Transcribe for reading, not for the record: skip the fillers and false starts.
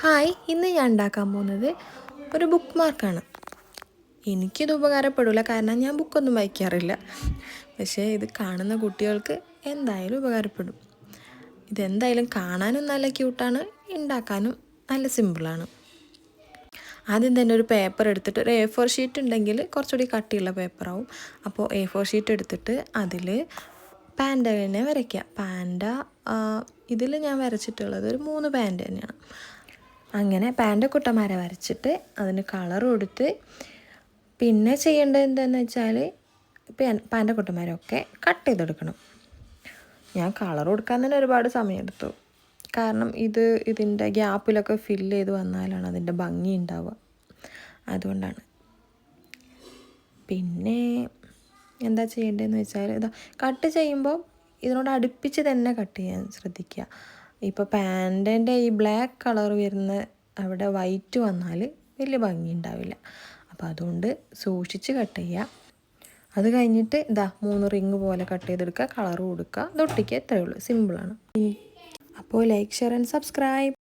Hi, ഇന്ന് ഞാൻ ഉണ്ടാക്കാൻ പോകുന്നത് ഒരു ബുക്ക് മാർക്കാണ്. എനിക്കിത് ഉപകാരപ്പെടില്ല, കാരണം ഞാൻ ബുക്കൊന്നും വായിക്കാറില്ല. പക്ഷേ ഇത് കാണുന്ന കുട്ടികൾക്ക് എന്തായാലും ഉപകാരപ്പെടും. ഇതെന്തായാലും കാണാനും നല്ല ക്യൂട്ടാണ്, ഉണ്ടാക്കാനും നല്ല സിമ്പിളാണ്. ആദ്യം തന്നെ ഒരു പേപ്പർ എടുത്തിട്ട്, ഒരു A4 ഷീറ്റ് ഉണ്ടെങ്കിൽ കുറച്ചുകൂടി കട്ടിയുള്ള പേപ്പറാവും. അപ്പോൾ A4 ഷീറ്റ് എടുത്തിട്ട് അതിൽ പാൻഡ തന്നെ വരയ്ക്കുക. പാൻഡ ഇതിൽ ഞാൻ വരച്ചിട്ടുള്ളത് ഒരു 3 പാൻഡ് തന്നെയാണ്. അങ്ങനെ പാൻഡക്കുട്ടന്മാരെ വരച്ചിട്ട് അതിന് കളർ കൊടുത്ത് പിന്നെ ചെയ്യേണ്ടത് എന്താണെന്ന് വെച്ചാൽ പാൻഡക്കുട്ടന്മാരൊക്കെ കട്ട് ചെയ്തെടുക്കണം. ഞാൻ കളർ കൊടുക്കാൻ തന്നെ ഒരുപാട് സമയമെടുത്തു, കാരണം ഇതിൻ്റെ ഗ്യാപ്പിലൊക്കെ ഫില്ല് ചെയ്ത് വന്നാലാണ് അതിൻ്റെ ഭംഗി ഉണ്ടാവുക. അതുകൊണ്ടാണ്. പിന്നെ എന്താ ചെയ്യേണ്ടതെന്ന് വെച്ചാൽ കട്ട് ചെയ്യുമ്പോൾ ഇതിനോട് അടുപ്പിച്ച് തന്നെ കട്ട് ചെയ്യാൻ ശ്രദ്ധിക്കുക. ഇപ്പോൾ പാൻറ്റിൻ്റെ ഈ ബ്ലാക്ക് കളർ വരുന്ന അവിടെ വൈറ്റ് വന്നാൽ വലിയ ഭംഗി ഉണ്ടാവില്ല. അപ്പോൾ അതുകൊണ്ട് സൂക്ഷിച്ച് കട്ട് ചെയ്യുക. അത് കഴിഞ്ഞിട്ട് 3 റിങ് പോലെ കട്ട് ചെയ്തെടുക്കുക, കളർ കൊടുക്കുക, ഇതൊട്ടിക്കുക. ഇത്രയേ ഉള്ളൂ, സിമ്പിളാണ്. അപ്പോൾ ലൈക്ക്, ഷെയർ ആൻഡ് സബ്സ്ക്രൈബ്.